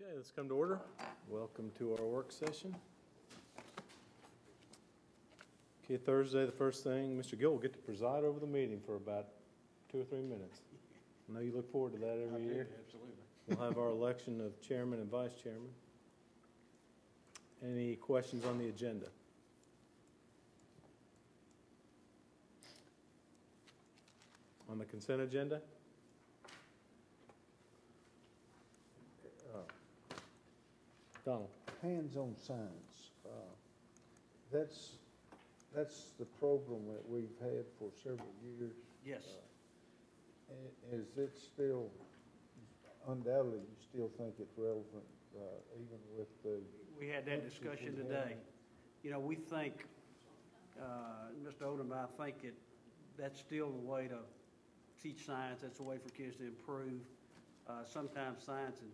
Okay, let's come to order. Welcome to our work session. Okay, Thursday, the first thing, Mr. Gill will get to preside over the meeting for about 2 or 3 minutes. I know you look forward to that every year. Absolutely. We'll have our election of chairman and vice chairman. Any questions on the agenda? On the consent agenda? Donald. Hands-on science. That's the program that we've had for several years. Yes. Is it still, undoubtedly, you still think it's relevant, even with the... We had that discussion today. You know, we think, Mr. Odom, I think that's still the way to teach science. That's the way for kids to improve. Sometimes science and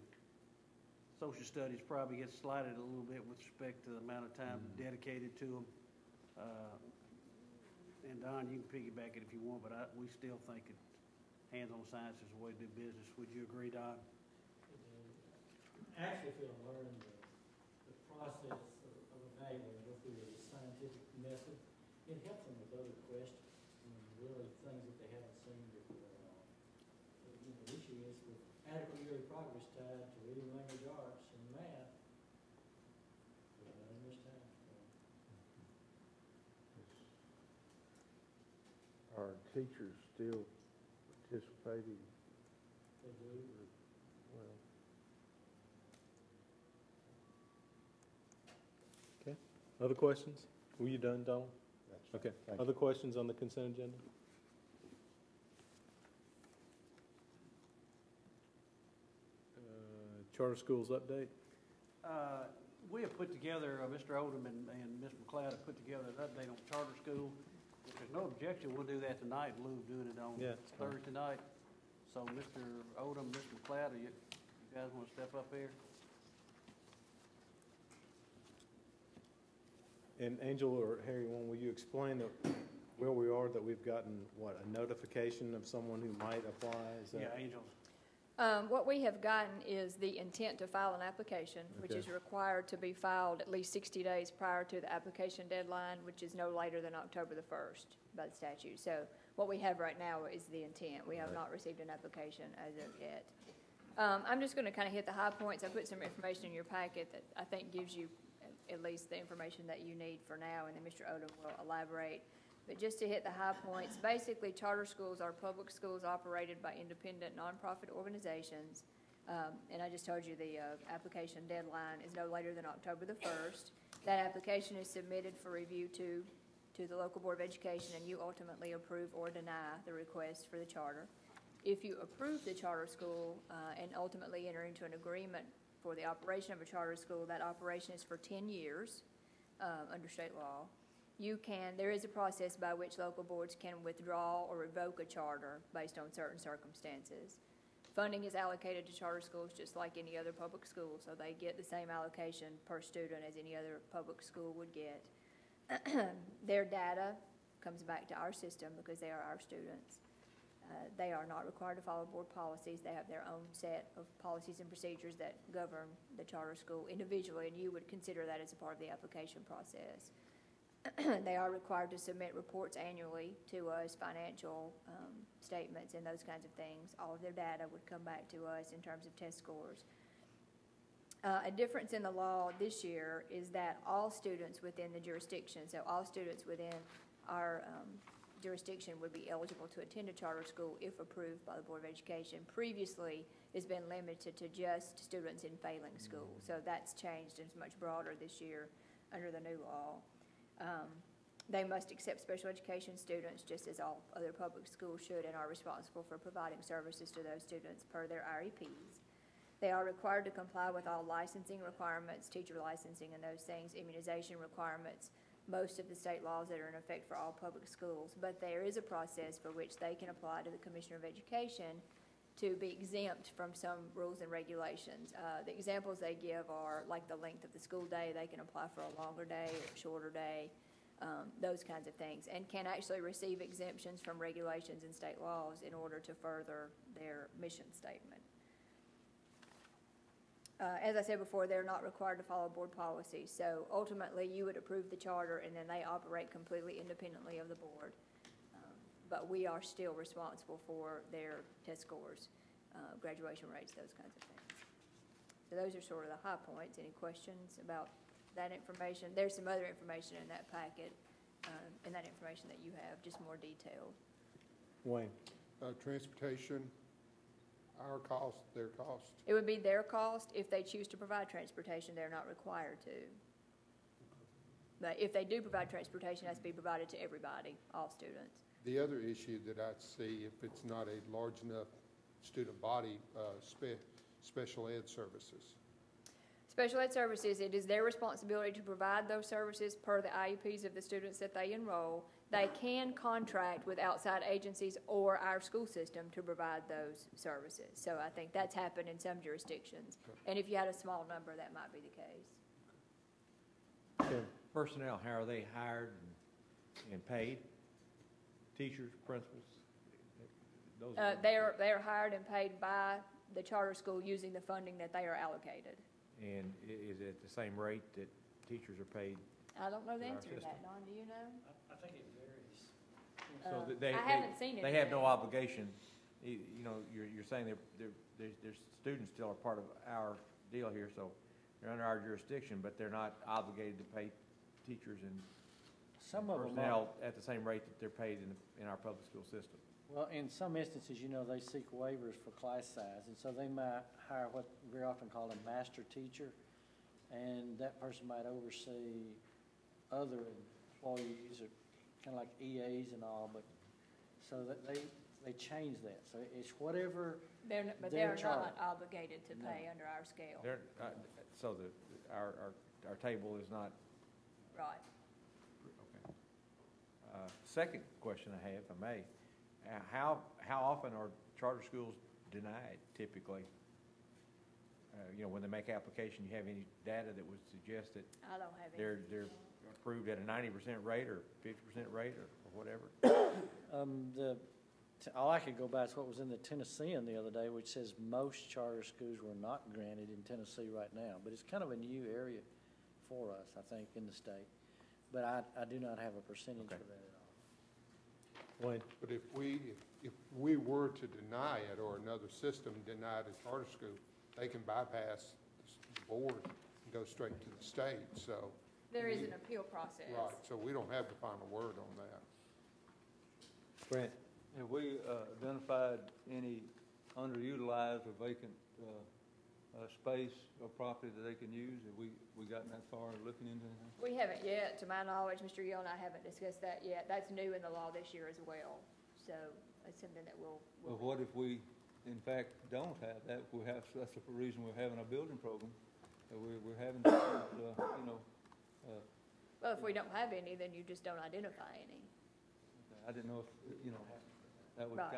social studies probably gets slighted a little bit with respect to the amount of time dedicated to them. And Don, you can piggyback it if you want, but we still think hands-on science is the way to do business. Would you agree, Don? Actually, if you'll learn the process of evaluating, go through the scientific method, it helps them with other questions, really things that they haven't seen before. The issue is with adequate yearly progress tied to reading, language arts, and math. In this time. Are teachers still participating? They do. Well, Okay. Other questions? Were you done, Donald? that's Okay. Thank Other you. questions on the consent agenda? Charter schools update? We have put together, Mr. Odom and Ms. McLeod have put together an update on charter school. If there's no objection, we'll do that tonight in lieu of doing it on Thursday night. So, Mr. Odom, Ms. McLeod, you guys want to step up here? And Angel or Harry, will you explain where we are, that we've gotten, a notification of someone who might apply? Is that? Yeah, Angel. What we have gotten is the intent to file an application, which is required to be filed at least 60 days prior to the application deadline, which is no later than October the 1st by the statute. So what we have right now is the intent. We have not received an application as of yet. I'm just going to kind of hit the high points. I put some information in your packet that I think gives you at least the information that you need for now, and then Mr. Odom will elaborate. But just to hit the high points, basically charter schools are public schools operated by independent nonprofit organizations. And I just told you the application deadline is no later than October the 1st. That application is submitted for review to the local Board of Education, and you ultimately approve or deny the request for the charter. If you approve the charter school and ultimately enter into an agreement for the operation of a charter school, that operation is for 10 years under state law. There is a process by which local boards can withdraw or revoke a charter based on certain circumstances. Funding is allocated to charter schools just like any other public school, so they get the same allocation per student as any other public school would get. Their data comes back to our system because they are our students. They are not required to follow board policies. They have their own set of policies and procedures that govern the charter school individually, and you would consider that as a part of the application process. They are required to submit reports annually to us, financial statements and those kinds of things. All of their data would come back to us in terms of test scores. A difference in the law this year is that all students within the jurisdiction, so all students within our jurisdiction would be eligible to attend a charter school if approved by the Board of Education. Previously, it's been limited to just students in failing schools, so that's changed and it's much broader this year under the new law. They must accept special education students just as all other public schools should, and are responsible for providing services to those students per their IEPs. They are required to comply with all licensing requirements, teacher licensing and those things, immunization requirements, most of the state laws that are in effect for all public schools. But there is a process for which they can apply to the Commissioner of Education to be exempt from some rules and regulations. The examples they give are like the length of the school day. They can apply for a longer day or a shorter day, those kinds of things, and can actually receive exemptions from regulations and state laws in order to further their mission statement. As I said before, they're not required to follow board policy. So ultimately, you would approve the charter, and then they operate completely independently of the board. But we are still responsible for their test scores, graduation rates, those kinds of things. So those are sort of the high points. Any questions about that information? There's some other information in that packet, and that information that you have, just more detailed. Wayne? Transportation, our cost, their cost. It would be their cost. If they choose to provide transportation, they're not required to. But if they do provide transportation, it has to be provided to everybody, all students. The other issue that I see, if it's not a large enough student body, special ed services. Special ed services, it is their responsibility to provide those services per the IEPs of the students that they enroll. They can contract with outside agencies or our school system to provide those services. So I think that's happened in some jurisdictions. And if you had a small number, that might be the case. Personnel, how are they hired and paid? Teachers, principals? Those They are hired and paid by the charter school using the funding that they are allocated. And is it the same rate that teachers are paid? I don't know the Our answer to system. that, Don, do you know? I think it varies. So that I haven't seen it. They have no obligation. You know, you're saying their students still are part of our deal here, so they're under our jurisdiction, but they're not obligated to pay teachers and Some of them are. personnel at the same rate that they're paid in our public school system. Well, in some instances, you know, they seek waivers for class size, and so they might hire what we often call a master teacher, and that person might oversee other employees, or kind of like EAs and all, but, so that they change that. So it's whatever, But Their they're charter. not obligated to No. pay under our scale. They're, so our table is not. Right. Okay. Second question I have, if I may, how often are charter schools denied typically? You know, when they make application, you have any data that would suggest that I don't have any. they're approved at a 90% rate or 50% rate or whatever? all I could go by is what was in the Tennessean the other day, which says most charter schools were not granted in Tennessee right now, but it's kind of a new area for us, I think, in the state. But I do not have a percentage Okay. for that at all. Wayne? But if we were to deny it, or another system denied a charter school, they can bypass the board and go straight to the state, so. There is an appeal process. Right, so we don't have the final word on that. Grant? Have we identified any underutilized or vacant space or property that they can use? Have we gotten that far looking into that? We haven't yet, to my knowledge, Mr. Gill and I haven't discussed that yet. That's new in the law this year as well. So it's something that we'll. Well, what if we, in fact, don't have that? That's the reason we're having our building program. We're having, Well, if we don't have any, then you just don't identify any. I didn't know if, that would Right.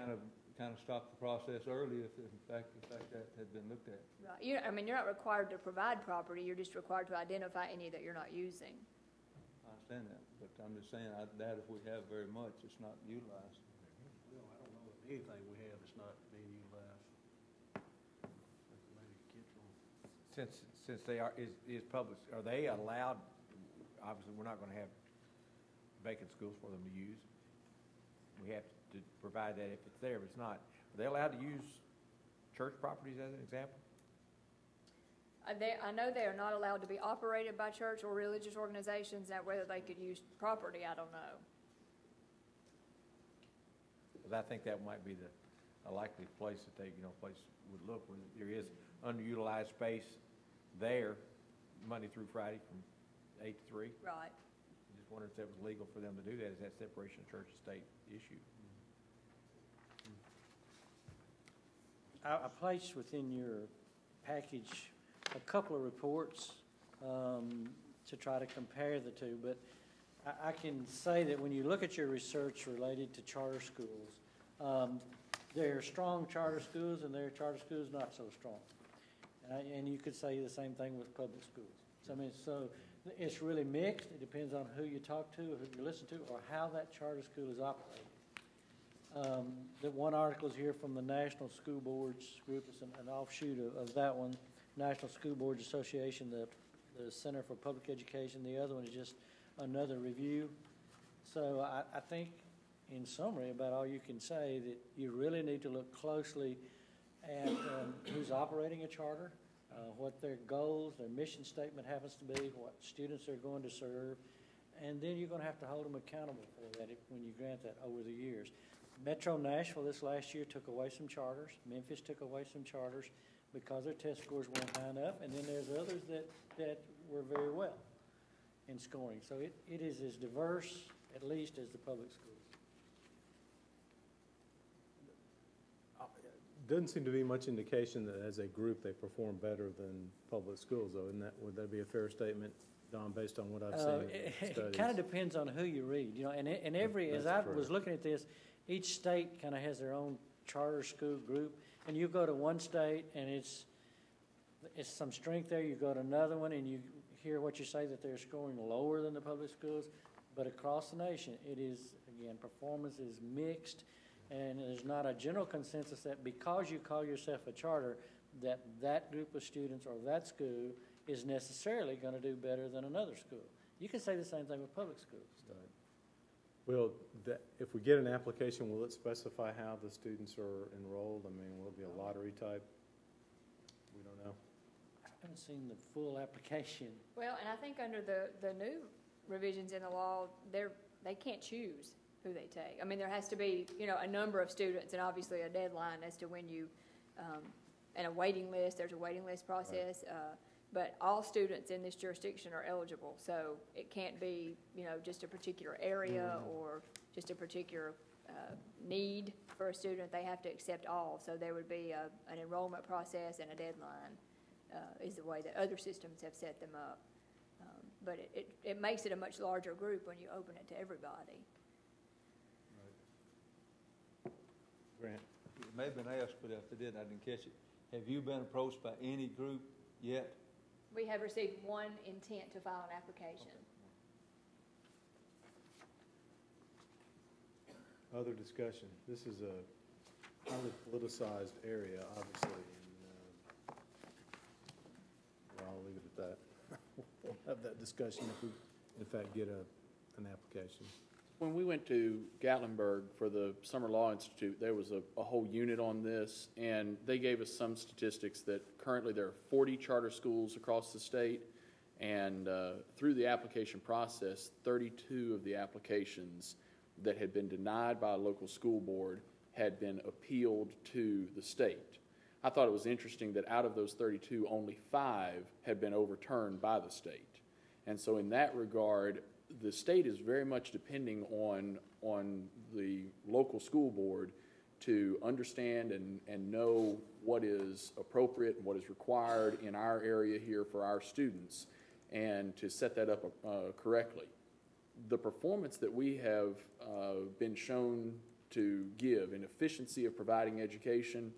kind of stop the process early if in fact that had been looked at. Right. You're not required to provide property. You're just required to identify any that you're not using. I understand that, but I'm just saying, I doubt if we have very much, it's not utilized. Well, I don't know of anything we have that's not being utilized. Maybe kids will. Since they are public, are they allowed? Obviously, we're not going to have vacant schools for them to use. We have to provide that if it's there, but it's not. Are they allowed to use church properties as an example? I know they are not allowed to be operated by church or religious organizations. Now, whether they could use property, I don't know. Because I think that might be a likely place that they, place would look where there is underutilized space there, Monday through Friday from 8 to 3. Right. I just wondered if that was legal for them to do that. Is that separation of church and state issue? I placed within your package a couple of reports to try to compare the two, but I can say that when you look at your research related to charter schools, there are strong charter schools and there are charter schools not so strong. And you could say the same thing with public schools. So it's really mixed. It depends on who you talk to, who you listen to, or how that charter school is operated. The one article is here from the National School Boards Group. It's an offshoot of that one. National School Boards Association, the Center for Public Education. The other one is just another review. So I think, in summary, about all you can say, that you really need to look closely at who's operating a charter, what their goals, their mission statement happens to be, what students they're going to serve, and then you're going to have to hold them accountable for that when you grant that over the years. Metro Nashville this last year took away some charters. Memphis took away some charters because their test scores weren't high enough, and then there's others that were very well in scoring. So it is as diverse, at least, as the public schools. Doesn't seem to be much indication that as a group they perform better than public schools, though. Would that be a fair statement, Don, based on what I've seen in studies? It kind of depends on who you read, and every, as I was looking at this, each state kind of has their own charter school group, and you go to one state and it's some strength there, you go to another one and you hear what you say that they're scoring lower than the public schools, but across the nation it is, again, performance is mixed, and there's not a general consensus that because you call yourself a charter that that group of students or that school is necessarily going to do better than another school. You can say the same thing with public schools. Right. Well, if we get an application, will it specify how the students are enrolled? I mean, will it be a lottery type? We don't know. I haven't seen the full application. Well, and I think under the new revisions in the law, they can't choose who they take. I mean, there has to be, a number of students and obviously a deadline as to when you, and a waiting list, there's a waiting list process. Right. But all students in this jurisdiction are eligible, so it can't be, just a particular area or just a particular need for a student. They have to accept all, so there would be an enrollment process and a deadline is the way that other systems have set them up. But it makes it a much larger group when you open it to everybody. Right. Grant? It may have been asked, but if I didn't catch it. Have you been approached by any group yet? We have received one intent to file an application. Okay. Other discussion. This is a highly politicized area, obviously, and I'll leave it at that. We'll have that discussion if we, in fact, get an application. When we went to Gatlinburg for the Summer Law Institute, there was a whole unit on this, and they gave us some statistics that currently there are 40 charter schools across the state, and through the application process, 32 of the applications that had been denied by a local school board had been appealed to the state. I thought it was interesting that out of those 32, only 5 had been overturned by the state. And so in that regard, the state is very much depending on the local school board to understand and know what is appropriate and what is required in our area here for our students and to set that up correctly. The performance that we have been shown to give in efficiency of providing education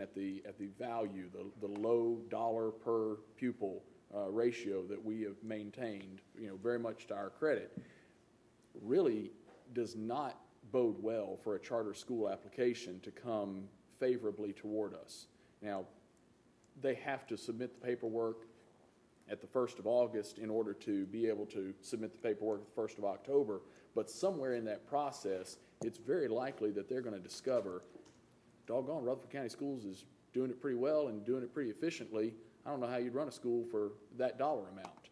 at the value, the low dollar per pupil ratio that we have maintained, very much to our credit, really does not bode well for a charter school application to come favorably toward us. Now, they have to submit the paperwork at the 1st of August in order to be able to submit the paperwork at the 1st of October, but somewhere in that process, it's very likely that they're going to discover, doggone, Rutherford County Schools is doing it pretty well and doing it pretty efficiently. I don't know how you'd run a school for that dollar amount.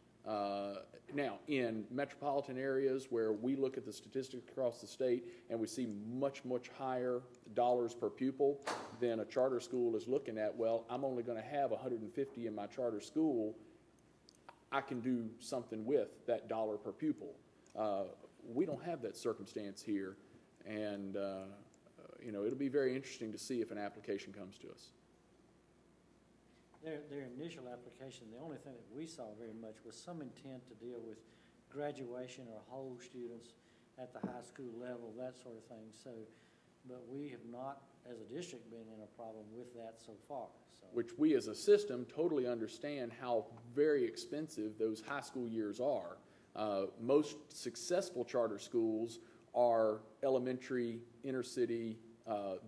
Now, in metropolitan areas where we look at the statistics across the state and we see much, much higher dollars per pupil than a charter school is looking at, well, I'm only going to have 150 in my charter school. I can do something with that dollar per pupil. We don't have that circumstance here, and it'll be very interesting to see if an application comes to us. Their initial application, the only thing that we saw very much was some intent to deal with graduation or whole students at the high school level, that sort of thing. So, but we have not, as a district, been in a problem with that so far. So. Which we as a system totally understand how very expensive those high school years are. Most successful charter schools are elementary, inner city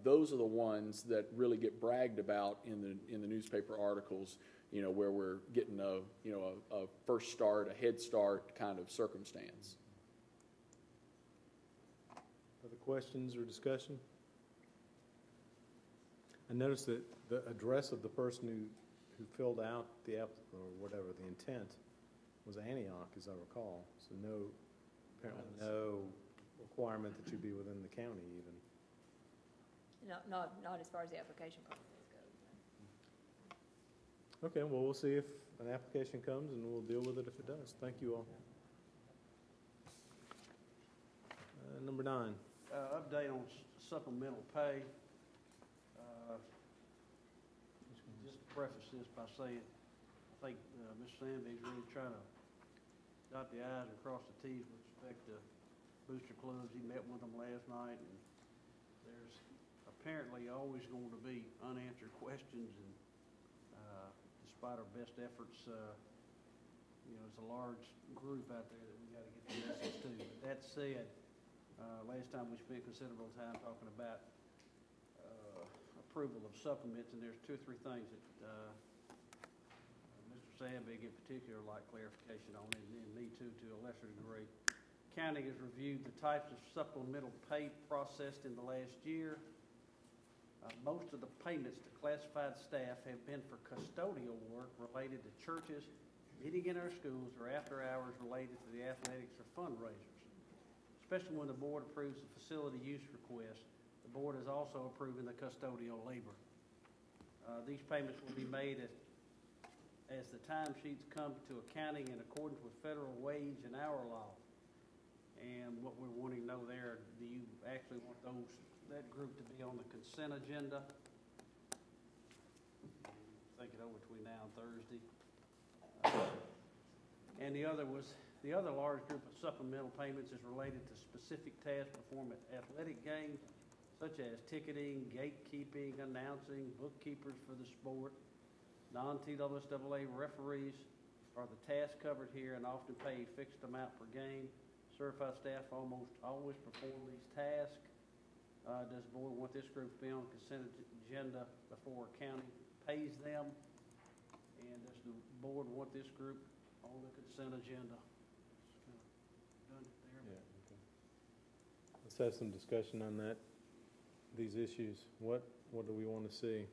those are the ones that really get bragged about in the newspaper articles, where we're getting a first start, a head start kind of circumstance. Other questions or discussion? I noticed that the address of the person who filled out the or whatever, the intent, was Antioch, as I recall. So apparently no requirement that you be within the county even. Not as far as the application process goes. Okay, well, we'll see if an application comes and we'll deal with it if it does. Thank you all. Number 9. Update on supplemental pay. Just preface this by saying, I think Mr. Sandby's really trying to dot the i's and cross the t's with respect to booster clubs. He met with them last night, and there's apparently always going to be unanswered questions, and despite our best efforts, there's a large group out there that we got to get the message to. But that said, last time we spent considerable time talking about approval of supplements, and there's 2 or 3 things that Mr. Sandbig in particular would like clarification on, and me too, to a lesser degree. County has reviewed the types of supplemental pay processed in the last year. Most of the payments to classified staff have been for custodial work related to churches, meeting in our schools, or after hours related to the athletics or fundraisers. Especially when the board approves a facility use request, the board is also approving the custodial labor. These payments will be made as the timesheets come to accounting in accordance with federal wage and hour law. And what we're wanting to know there, do you actually want that group to be on the consent agenda? Think it over between now and Thursday. And the other large group of supplemental payments is related to specific tasks performed at athletic games, such as ticketing, gatekeeping, announcing, bookkeepers for the sport. Non-TSSAA referees are the tasks covered here and often pay a fixed amount per game. Certified staff almost always perform these tasks. Does the board want this group to be on the consent agenda before county pays them? And does the board want this group on the consent agenda? Done there. Yeah, okay. Let's have some discussion on these issues. What do we want to see?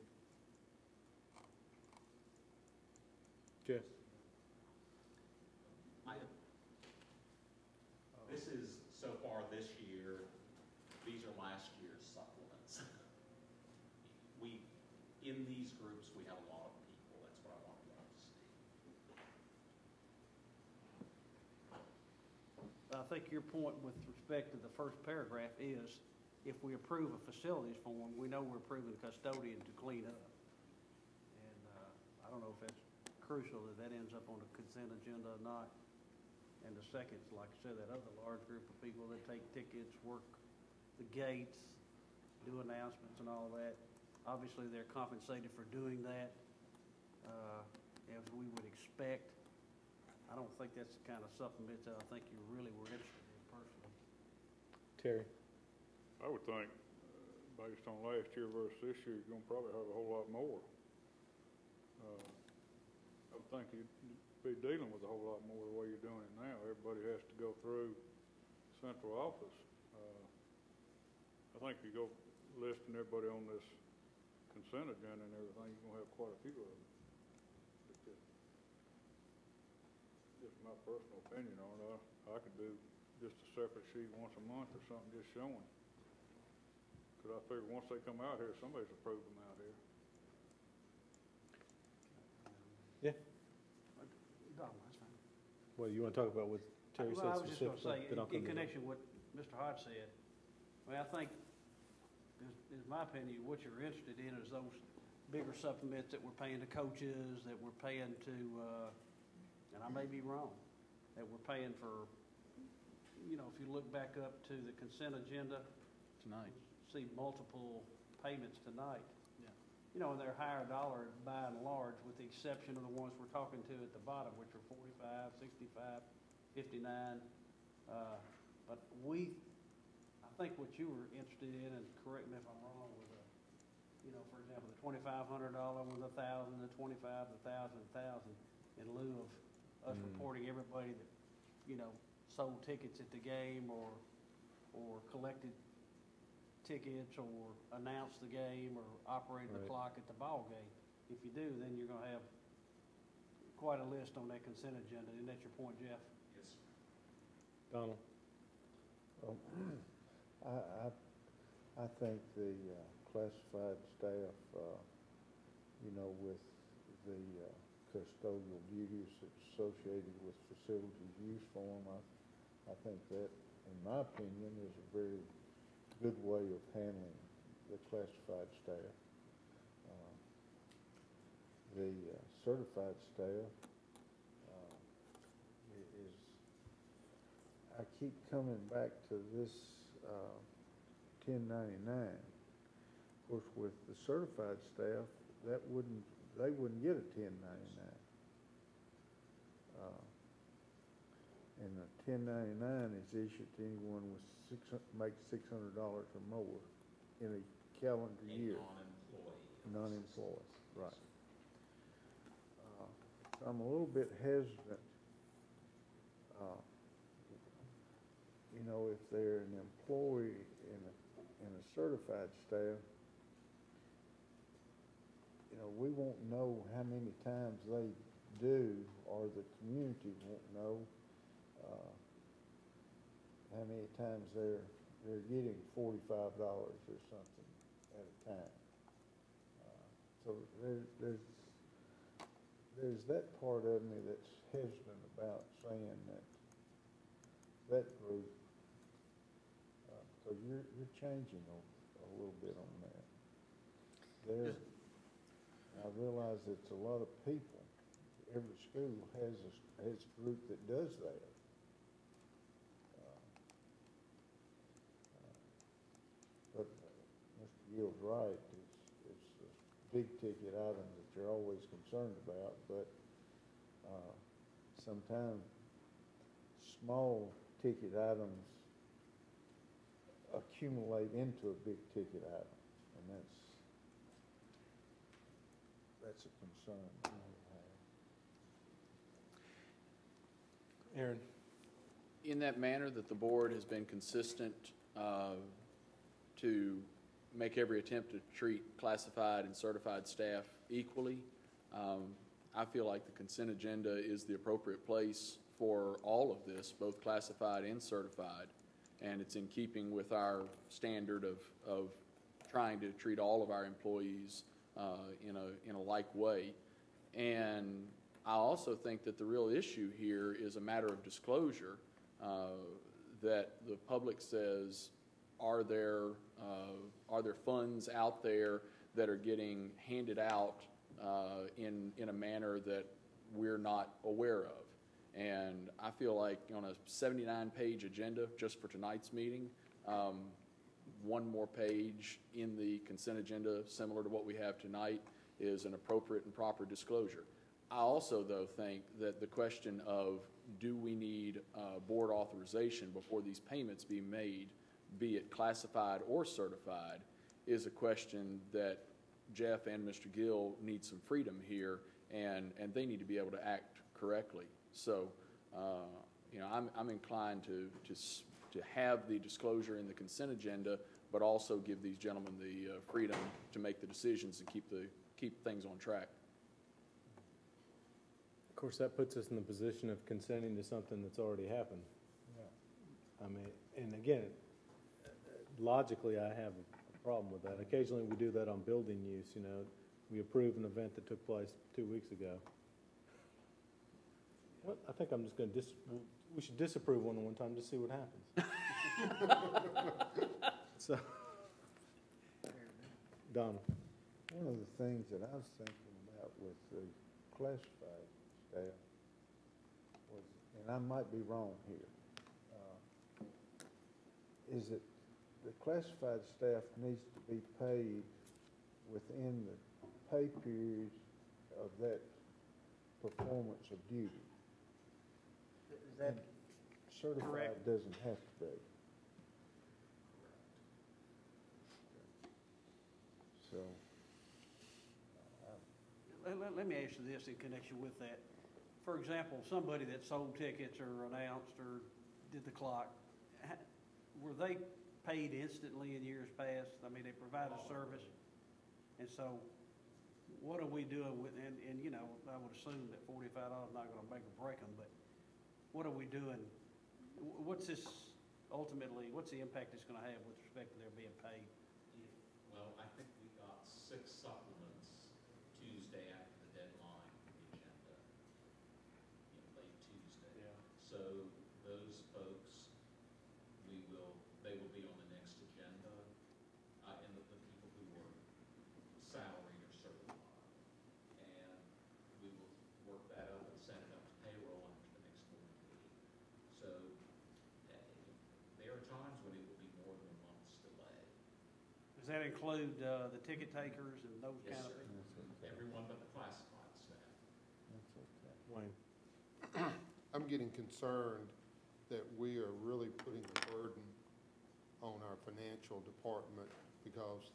Jeff? This is so far this year. These are last year's supplements. In these groups, we have a lot of people. That's what I want you all to see. I think your point with respect to the first paragraph is, if we approve a facilities form, we know we're approving the custodian to clean up. And I don't know if that's crucial that ends up on the consent agenda or not. And the second, like I said, that other large group of people that take tickets, work the gates, do announcements and all that. Obviously, they're compensated for doing that, as we would expect. I don't think that's the kind of supplements that I think you really were interested in personally. Terry? I would think, based on last year versus this year, you're going to probably have a whole lot more. I would think you'd be dealing with a whole lot more the way you're doing it now. Everybody has to go through central office. I think if you go listing everybody on this consent agenda and everything, you're going to have quite a few of them. Just my personal opinion on it. I could do just a separate sheet once a month or something just showing. Because I figure once they come out here, somebody's approved them out here. Yeah. That's fine. Well, you want to talk about what Terry said Well, I was just going to say, specifically? in connection with what Mr. Hodge said, I think, is my opinion, what you're interested in is those bigger supplements that we're paying to coaches, that we're paying to, and I may be wrong, that we're paying for, if you look back up to the consent agenda. Tonight. See multiple payments tonight. Yeah. And they're higher dollar by and large, with the exception of the ones we're talking to at the bottom, which are 45, 65, 59. But I think what you were interested in, and correct me if I'm wrong, was for example, the $2,500 was 1,000, the 25, the 1,000, 1,000, in lieu of us reporting everybody that, sold tickets at the game or collected tickets or announced the game or operated the clock at the ball game. If you do, then you're going to have quite a list on that consent agenda. Isn't that your point, Jeff? Yes, sir. Donald? I think the classified staff, with the custodial duties associated with facilities use form, I think that, in my opinion, is a very good way of handling the classified staff. The certified staff is, I keep coming back to this 1099. Of course, with the certified staff, they wouldn't get a 1099. And the 1099 is issued to anyone with makes $600 or more in a calendar year. Non-employee, right. So I'm a little bit hesitant. If they're an employee in a certified staff, we won't know how many times they do, or the community won't know how many times they're getting $45 or something at a time. So there's that part of me that's hesitant about saying that group. So you're changing a little bit on that. I realize it's a lot of people. Every school has a group that does that. But Mr. Gill's right. It's big ticket items that you're always concerned about, but sometimes small ticket items accumulate into a big ticket item, and that's a concern I have. Aaron? In that manner that the board has been consistent to make every attempt to treat classified and certified staff equally, I feel like the consent agenda is the appropriate place for all of this, both classified and certified, and it's in keeping with our standard of trying to treat all of our employees in a like way. And I also think that the real issue here is a matter of disclosure, that the public says, are there funds out there that are getting handed out in a manner that we're not aware of? And I feel like on a 79-page agenda just for tonight's meeting, one more page in the consent agenda similar to what we have tonight is an appropriate and proper disclosure. I also, though, think that the question of do we need board authorization before these payments be made, be it classified or certified, is a question that Jeff and Mr. Gill need some freedom here, and they need to be able to act correctly. So, I'm inclined to have the disclosure in the consent agenda, but also give these gentlemen the freedom to make the decisions and keep things on track. Of course, that puts us in the position of consenting to something that's already happened. Yeah. I mean, and again, logically, I have a problem with that. Occasionally, we do that on building use. We approve an event that took place 2 weeks ago. What? I think I'm just going to we should disapprove one time to see what happens. So, Donald. One of the things that I was thinking about with the classified staff was, and I might be wrong here, is that the classified staff needs to be paid within the pay period of that performance of duty. Is that certified correct? doesn't have to be. let me ask you this in connection with that. For example, somebody that sold tickets or announced or did the clock, were they paid instantly in years past? I mean, they provided a service. And so what are we doing with, and you know, I would assume that $45 is not going to make or break them, but what are we doing? What's this ultimately, what's the impact it's going to have with respect to their being paid? Well, I think we got 6 supplements Tuesday after the deadline for the agenda, late Tuesday. Yeah. So those folks, they will be on the next agenda, and the people who were salaried or certified. And we will work that up and send it up to payroll after the next board meeting. So there are times when it will be more than a month's delay. Does that include the ticket takers and those Yes, kind of sir. things? Everyone but the classified staff. That's okay. Wayne? I'm getting concerned that we are really putting the burden on our financial department because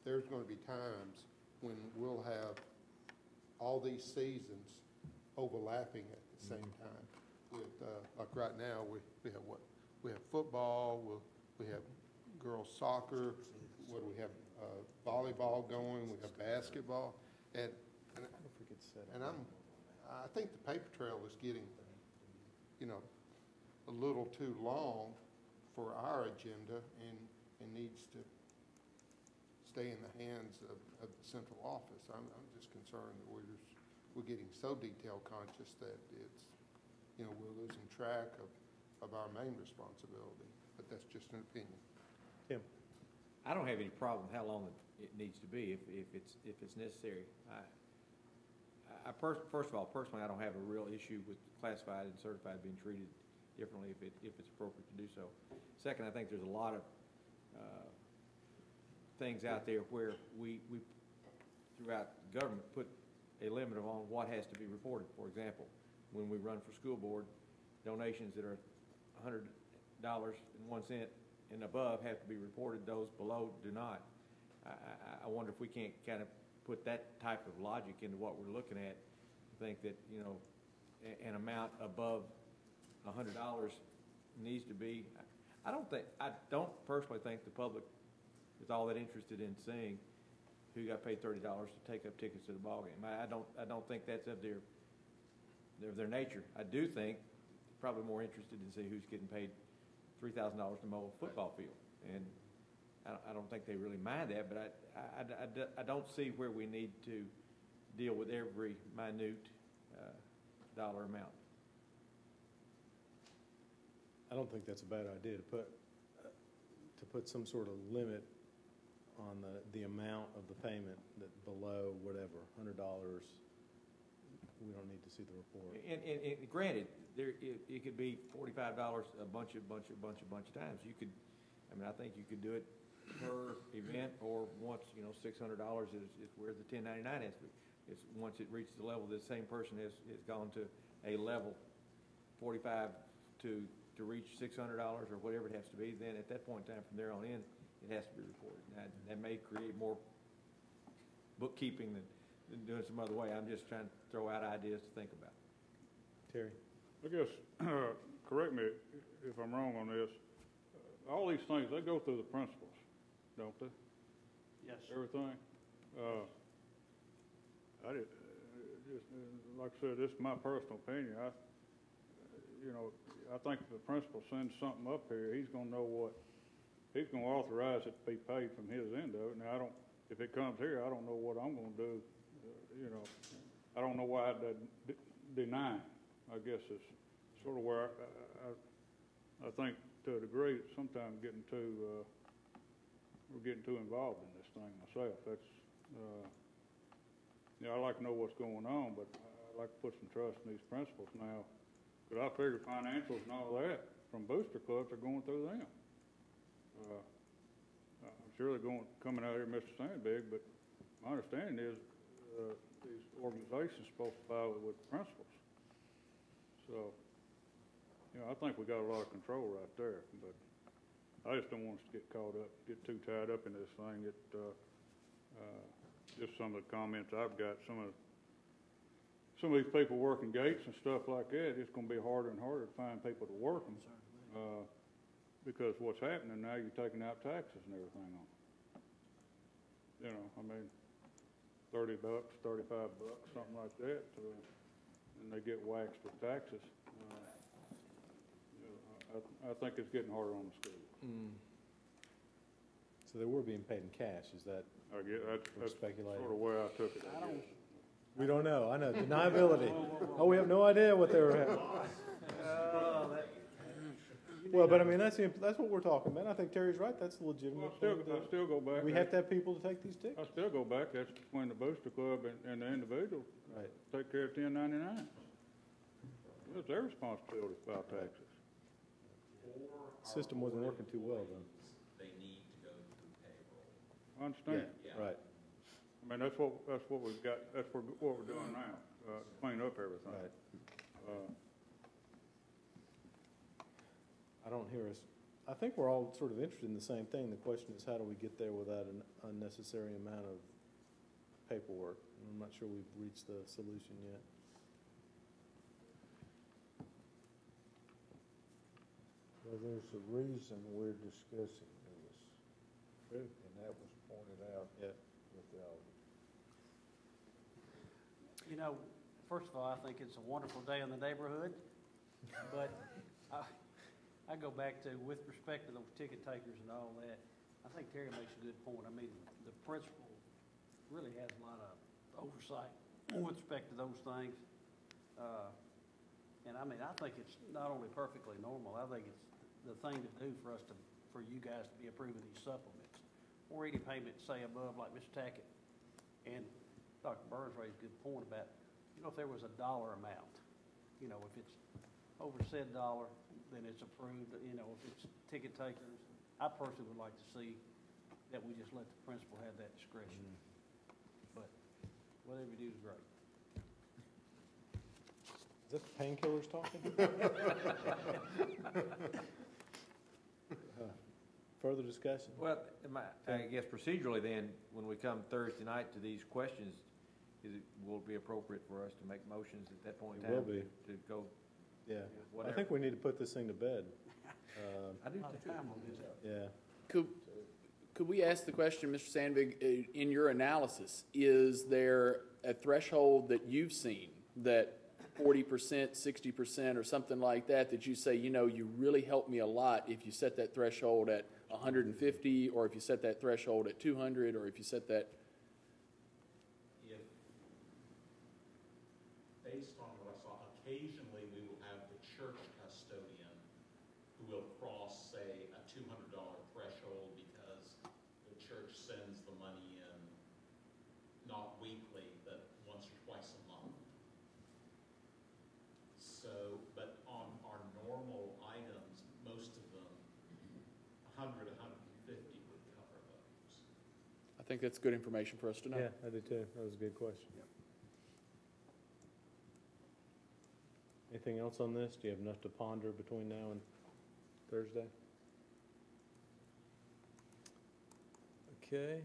there's going to be times when we'll have all these seasons overlapping at the same time. With, like right now, we have what? We have football, we have girls soccer, what do we have? Volleyball going, we have basketball, and I think the paper trail is getting, a little too long for our agenda and needs to stay in the hands of the central office. I'm just concerned that we're getting so detail conscious that it's, we're losing track of our main responsibility, but that's just an opinion. Tim? I don't have any problem how long it needs to be if it's necessary. First of all, personally, I don't have a real issue with classified and certified being treated differently if it's appropriate to do so. Second, I think there's a lot of things out there where we throughout government put a limit on what has to be reported. For example, when we run for school board, donations that are $100.01 and above have to be reported. Those below do not. I wonder if we can't kind of put that type of logic into what we're looking at. I think that, an amount above $100 needs to be, I don't personally think the public is all that interested in seeing who got paid $30 to take up tickets to the ballgame. I don't think that's of their nature. I do think probably more interested in seeing who's getting paid $3,000 to mow a football field. And I don't think they really mind that, but I don't see where we need to deal with every minute dollar amount. I don't think that's a bad idea to put some sort of limit on the amount of the payment that below whatever, $100, we don't need to see the report. And granted, it could be $45 a bunch of times. You could, I think you could do it per event, or once, $600 is where the 1099 has to be. It's once it reaches the level that the same person has gone to a level 45 to reach $600 or whatever it has to be, then at that point in time, from there on in, it has to be reported. Now, that may create more bookkeeping than doing it some other way. I'm just trying to throw out ideas to think about. Terry? I guess, correct me if I'm wrong on this, all these things, they go through the principals, don't they? Yes. Everything? Just, like I said, this is my personal opinion. I think if the principal sends something up here, he's gonna know what, he's gonna authorize it to be paid from his end of it. Now, if it comes here, I don't know what I'm gonna do. I don't know why I'd deny. I guess it's sort of where I think to a degree that sometimes we're getting too involved in this thing myself. That's, I like to know what's going on, but I like to put some trust in these principals now. Because I figure financials and all that from booster clubs are going through them. I'm sure they're coming out here, Mr. Sandbig, but my understanding is these organizations are supposed to file it with the principals. So, I think we got a lot of control right there, but I just don't want us to get too tied up in this thing. Just some of the comments I've got, some of some of these people working gates and stuff like that, it's gonna be harder and harder to find people to work them. Because what's happening now, you're taking out taxes and everything on them. You know, I mean, $30, $35, something like that, and they get waxed with taxes. I think it's getting harder on the schools. So they were being paid in cash, is that I guess that's speculating? sort of where I took it, I guess. We don't know, I know, deniability. Oh, we have no idea what they were having. Well, but I mean, that's what we're talking about. I think Terry's right, that's a legitimate thing to do. I still go back. We have to have people to take these tickets. I still go back, that's between the booster club and the individual. Right. Take care of 1099. It's their responsibility to file taxes. System wasn't working too well then. They need to go through payroll. I understand. Yeah. Right. I mean, that's what we've got, that's what we're doing now, clean up everything. Right. I don't hear us, I think we're all sort of interested in the same thing. The question is, how do we get there without an unnecessary amount of paperwork? And I'm not sure we've reached the solution yet. Well, there's a reason we're discussing this. True. And that was pointed out with the audit. You know, first of all, I think it's a wonderful day in the neighborhood, but I go back to, with respect to those ticket takers and all that, I think Terry makes a good point. I mean, the principal really has a lot of oversight with respect to those things. And I mean, I think it's not only perfectly normal, I think it's the thing to do for you guys to be approving these supplements. Or any payment, say, above, like Mr. Tackett and Dr. Burns raised a good point about, you know, if there was a dollar amount, you know, if it's over said dollar, then it's approved. You know, if it's ticket takers, I personally would like to see that we just let the principal have that discretion. But whatever you do is great. Is that the painkillers talking? Further discussion? Well, I guess procedurally then, when we come Thursday night to these questions, will it be appropriate for us to make motions at that point in time? It will be. To go, Yeah. whatever. I think we need to put this thing to bed. I do A lot of too. time on this. Yeah. Could we ask the question, Mr. Sandvig, in your analysis, is there a threshold that you've seen that 40%, 60%, or something like that, that you say, you know, you really helped me a lot if you set that threshold at 150, or if you set that threshold at 200, or if you set that? If, based on what I saw, occasionally we will have the church custodian who will cross, say, a $200 threshold because the church sends the money in, not weekly, but once or twice a month. So, but on our normal items, most of them, 100, 150 would cover those. I think that's good information for us to know. Yeah, I do too. That was a good question. Anything else on this? Do you have enough to ponder between now and Thursday? Okay.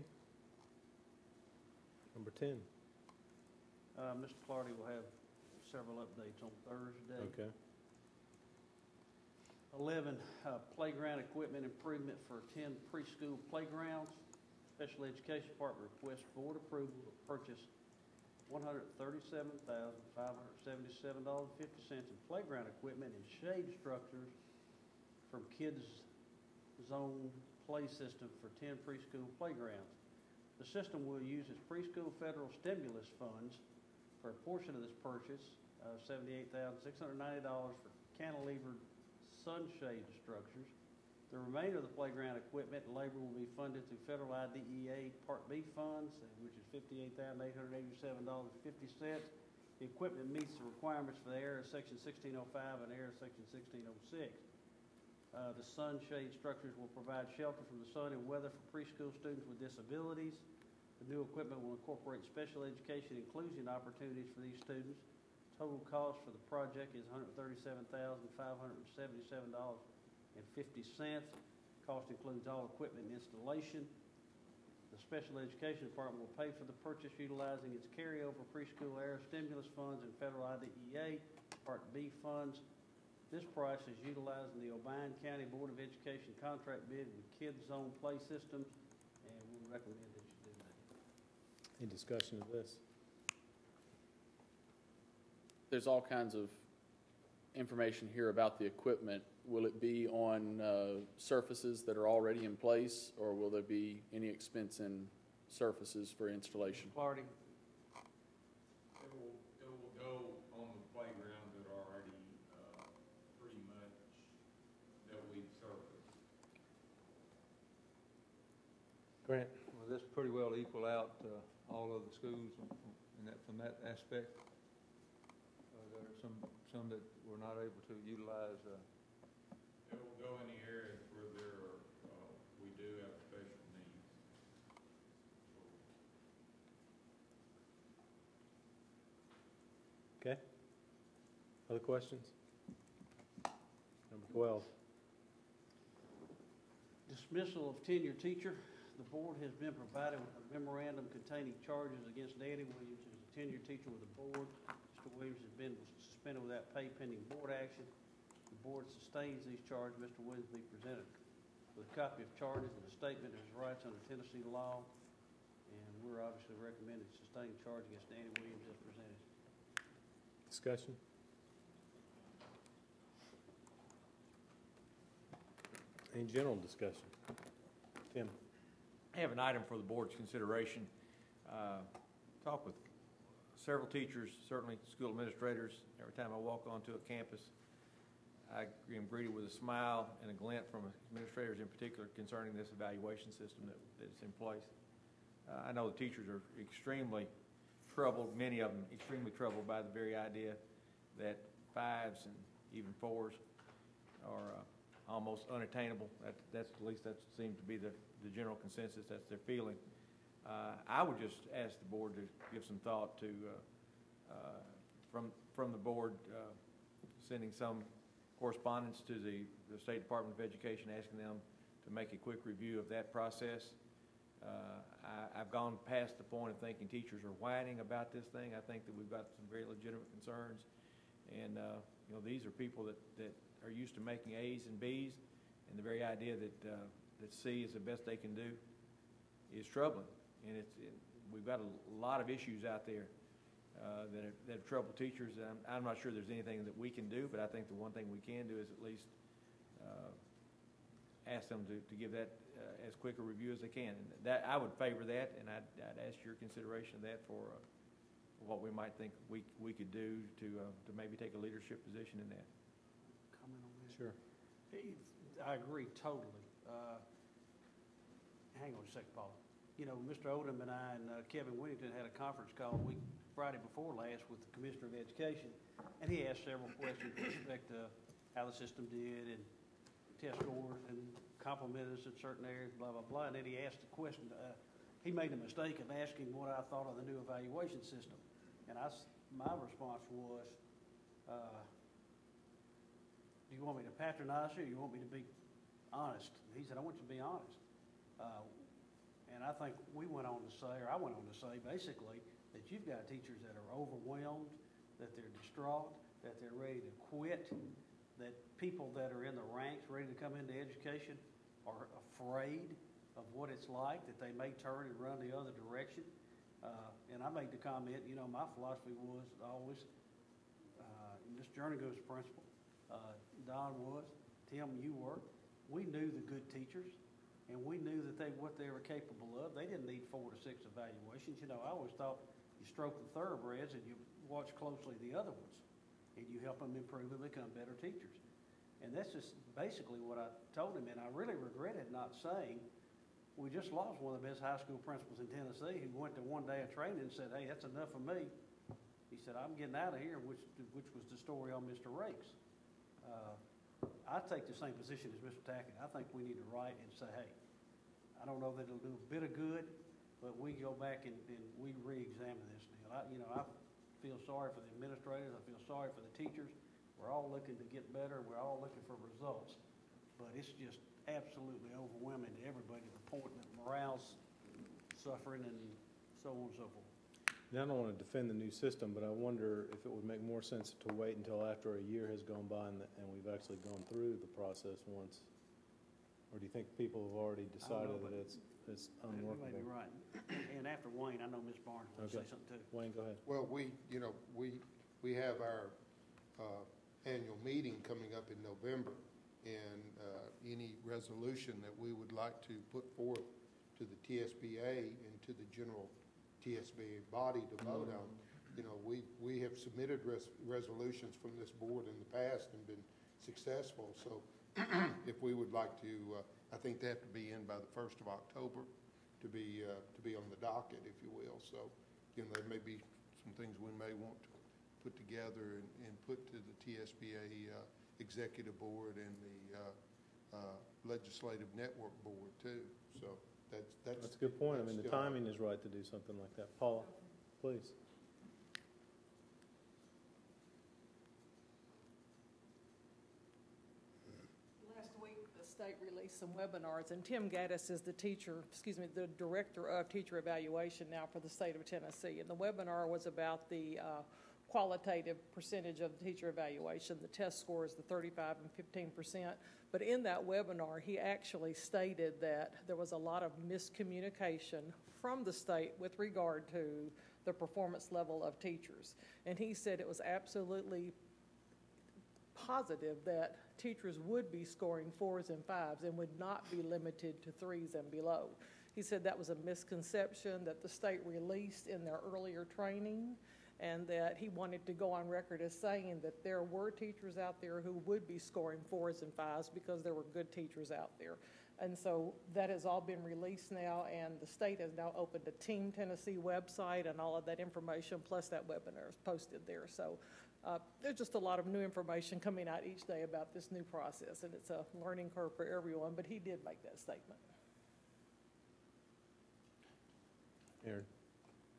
Number 10. Mr. Clardy will have several updates on Thursday. Okay. 11, playground equipment improvement for 10 preschool playgrounds. Special Education Department requests board approval to purchase $137,577.50 in playground equipment and shade structures from Kids Zone Play System for 10 preschool playgrounds. The system will use its preschool federal stimulus funds for a portion of this purchase, $78,690 for cantilevered sunshade structures. The remainder of the playground equipment and labor will be funded through federal IDEA Part B funds, which is $58,887.50. The equipment meets the requirements for the ARRIS Section 1605 and ARRIS Section 1606. The sunshade structures will provide shelter from the sun and weather for preschool students with disabilities. The new equipment will incorporate special education inclusion opportunities for these students. Total cost for the project is $137,577.50. Cost includes all equipment and installation. The Special Education Department will pay for the purchase utilizing its carryover preschool era stimulus funds and federal IDEA Part B funds. This price is utilizing the Obion County Board of Education contract bid with Kids Zone Play Systems, and we recommend that you do that. Any discussion of this? There's all kinds of information here about the equipment. Will it be on surfaces that are already in place, or will there be any expense in surfaces for installation? Clardy? It will go on the playground that are already pretty much that we've surfaced. Grant? Well, this pretty well equal out all of the schools in that, from that aspect. There are some that we're not able to utilize. It will go in the areas where there are, we do have special needs. Okay. Other questions? Number 12. Dismissal of tenure teacher. The board has been provided with a memorandum containing charges against Danny Williams, who is a tenured teacher with the board. Mr. Williams has been suspended without pay pending board action. The board sustains these charges. Mr. Williams be presented with a copy of charges and a statement of his rights under Tennessee law. And we're obviously recommending sustained charge against Danny Williams as presented. Discussion? Any general discussion? Tim? I have an item for the board's consideration. Talk with several teachers, certainly school administrators. Every time I walk onto a campus, I am greeted with a smile and a glint from administrators in particular concerning this evaluation system that's in place. I know the teachers are extremely troubled, many of them extremely troubled by the very idea that 5s and even 4s are almost unattainable. That's at least that seems to be the general consensus. That's their feeling. I would just ask the board to give some thought to, from the board, sending some correspondence to the State Department of Education, asking them to make a quick review of that process. I've gone past the point of thinking teachers are whining about this thing. I think that we've got some very legitimate concerns. And, you know, these are people that are used to making A's and B's, and the very idea that C is the best they can do is troubling. And we've got a lot of issues out there that have troubled teachers. I'm not sure there's anything that we can do, but I think the one thing we can do is at least ask them to give that as quick a review as they can. And that I would favor that, and I'd ask your consideration of that for what we might think we could do to maybe take a leadership position in that. Comment on that? Sure. I agree totally. Hang on a second, Paul. You know, Mr. Odom and I and Kevin Whittington had a conference call Friday before last with the Commissioner of Education, and he asked several questions with respect to how the system did and test scores and complimented us in certain areas, blah, blah, blah. And then he asked the question, he made a mistake of asking what I thought of the new evaluation system. And my response was, do you want me to patronize you or you want me to be honest? And he said, I want you to be honest. And I think I went on to say basically that you've got teachers that are overwhelmed, that they're distraught, that they're ready to quit, that people that are in the ranks ready to come into education are afraid of what it's like, that they may turn and run the other direction. And I made the comment, you know, my philosophy was always, Ms. Jernigan's principle, Don was, Tim, you were, we knew the good teachers, and we knew that what they were capable of. They didn't need 4 to 6 evaluations. You know, I always thought you stroke the thoroughbreds and you watch closely the other ones, and you help them improve and become better teachers. And that's just basically what I told him, and I really regretted not saying, we just lost one of the best high school principals in Tennessee who went to one day of training and said, hey, that's enough for me. He said, I'm getting out of here, which was the story on Mr. Rakes. I take the same position as Mr. Tackett. I think we need to write and say, hey, I don't know that it'll do a bit of good, but we go back and we re-examine this deal. I feel sorry for the administrators. I feel sorry for the teachers. We're all looking to get better. We're all looking for results. But it's just absolutely overwhelming to everybody to the point that morale's suffering and so on and so forth. Now, I don't want to defend the new system, but I wonder if it would make more sense to wait until after a year has gone by and we've actually gone through the process once? Or do you think people have already decided that it's You may be unworkable? right. And after Wayne, I know Ms. Barnes will say Okay. something too. Wayne, go ahead. Well, we have our annual meeting coming up in November, and any resolution that we would like to put forth to the TSBA and to the general TSBA body to vote on, we have submitted resolutions from this board in the past and been successful. So if we would like to, I think they have to be in by the 1st of October to be on the docket, if you will. So, there may be some things we may want to put together and put to the TSBA executive board and the legislative network board too. So That's a good point. I mean, the still- timing is right to do something like that. Paula, please. Last week, the state released some webinars, and Tim Gaddis is the director of teacher evaluation now for the state of Tennessee. And the webinar was about the qualitative percentage of the teacher evaluation. The test score is the 35 and 15%. But in that webinar, he actually stated that there was a lot of miscommunication from the state with regard to the performance level of teachers. And he said it was absolutely positive that teachers would be scoring 4s and 5s and would not be limited to 3s and below. He said that was a misconception that the state released in their earlier training, and that he wanted to go on record as saying that there were teachers out there who would be scoring 4s and 5s because there were good teachers out there. And so that has all been released now, and the state has now opened a Team Tennessee website, and all of that information, plus that webinar, is posted there. So there's just a lot of new information coming out each day about this new process, and it's a learning curve for everyone, but he did make that statement. Aaron.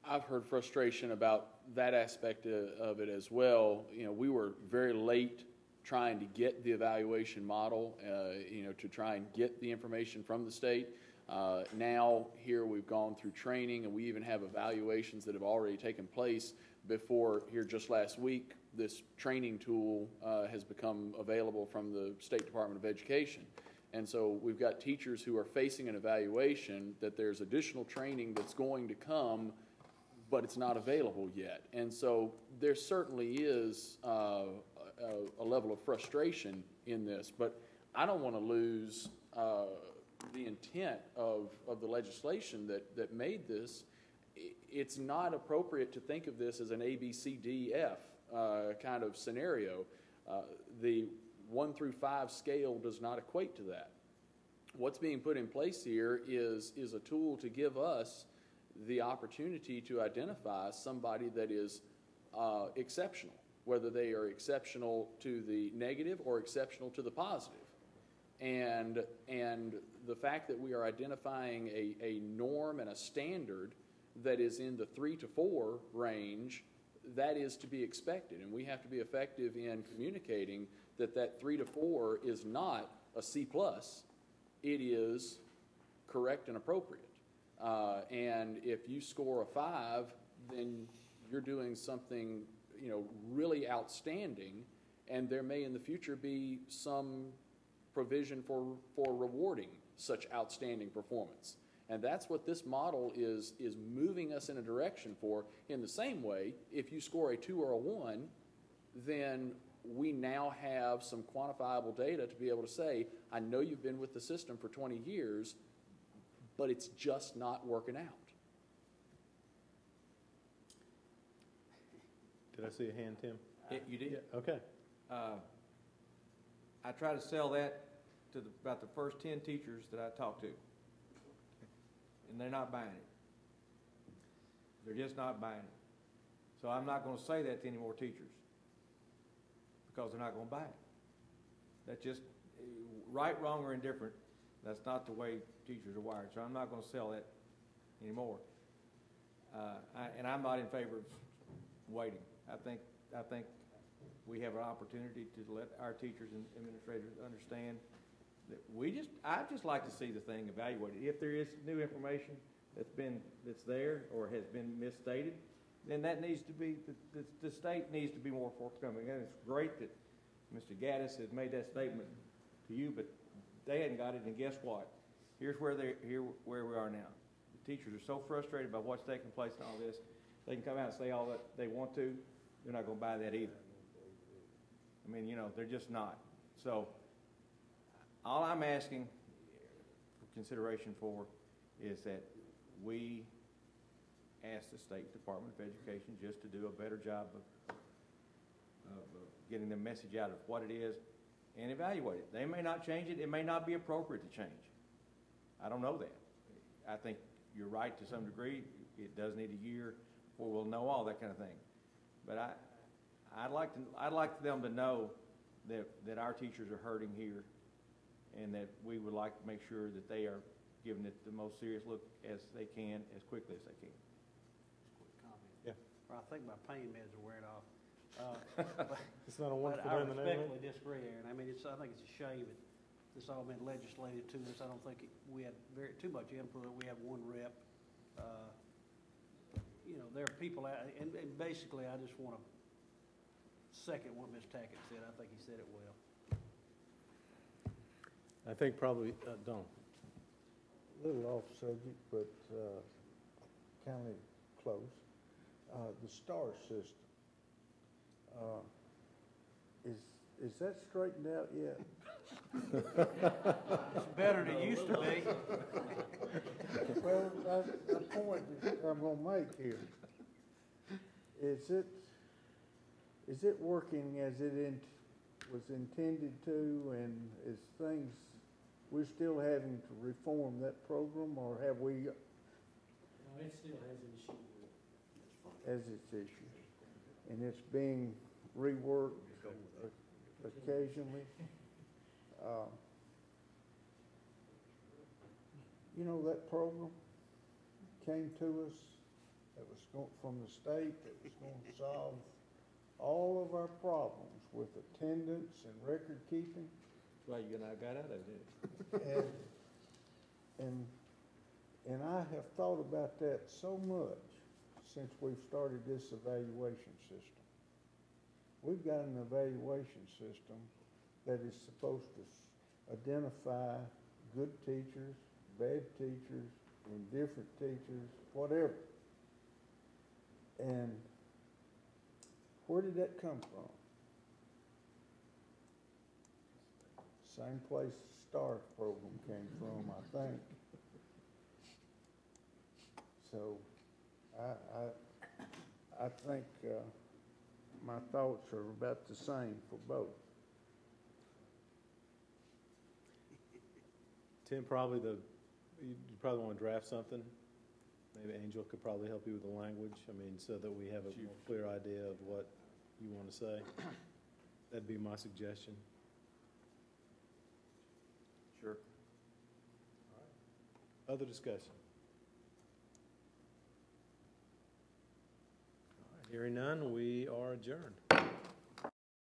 I've heard frustration about that aspect of it as well. We were very late trying to get the evaluation model, to try and get the information from the state. Now, here we've gone through training, and we even have evaluations that have already taken place before here just last week. This training tool has become available from the State Department of Education. And so we've got teachers who are facing an evaluation that there's additional training that's going to come, but it's not available yet. And so there certainly is a level of frustration in this, but I don't want to lose the intent of the legislation that made this. It's not appropriate to think of this as an A, B, C, D, F kind of scenario. The 1 through 5 scale does not equate to that. What's being put in place here is a tool to give us the opportunity to identify somebody that is exceptional, whether they are exceptional to the negative or exceptional to the positive. And the fact that we are identifying a norm and a standard that is in the 3 to 4 range, that is to be expected. And we have to be effective in communicating that 3 to 4 is not a C+. It is correct and appropriate. And if you score a 5, then you're doing something, really outstanding, and there may in the future be some provision for rewarding such outstanding performance. And that's what this model is moving us in a direction for. In the same way, if you score a 2 or a 1, then we now have some quantifiable data to be able to say, I know you've been with the system for 20 years, but it's just not working out. Did I see a hand, Tim? You did? Yeah, okay. I try to sell that to about the first 10 teachers that I talk to, and they're not buying it. They're just not buying it. So I'm not going to say that to any more teachers because they're not going to buy it. That's just right, wrong, or indifferent. That's not the way teachers are wired. So I'm not going to sell that anymore. And I'm not in favor of waiting. I think we have an opportunity to let our teachers and administrators understand that I'd just like to see the thing evaluated. If there is new information, that's there or has been misstated, then that needs to be, the state needs to be more forthcoming. And it's great that Mr. Gaddis has made that statement to you, but they hadn't got it, and guess what? Here where we are now. The teachers are so frustrated by what's taking place and all this, they can come out and say all that they want to, they're not gonna buy that either. I mean, they're just not. So, all I'm asking for consideration for is that we ask the State Department of Education just to do a better job of getting the message out of what it is and evaluate it. They may not change it. It may not be appropriate to change. I don't know that. I think you're right to some degree. It does need a year before we'll know all that kind of thing. But I'd like them to know that our teachers are hurting here, and that we would like to make sure that they are giving it the most serious look as they can, as quickly as they can. Quick comment. Yeah. Well, I think my pain meds are wearing off. It's not a But wonderful I day in the neighborhood. respectfully disagree, Aaron. I mean, I think it's a shame that this all been legislated to us. I don't think we had too much input. We have one rep. There are people out, and basically, I just want to second what Ms. Tackett said. I think he said it well. I think probably, Don. Little off subject, but kind of close. The STAR system, is that straightened out yet? It's better than it used to be. Well, that's the point that I'm gonna make here. Is it working as it was intended to, and is things, we're still having to reform that program, or have we, No, it still has issues with it. as its issues? And it's being reworked occasionally? That program came to us, that was from the state, that was going to solve all of our problems with attendance and record keeping. That's why you and I got out of it. And I have thought about that so much since we've started this evaluation system. We've got an evaluation system that is supposed to identify good teachers, bad teachers, indifferent teachers, whatever. And where did that come from? Same place the STAR program came from, I think. So I think my thoughts are about the same for both. Tim, you probably want to draft something. Maybe Angel could probably help you with the language, so that we have a more clear idea of what you want to say. That'd be my suggestion. Sure. Other discussion? All right, hearing none, we are adjourned.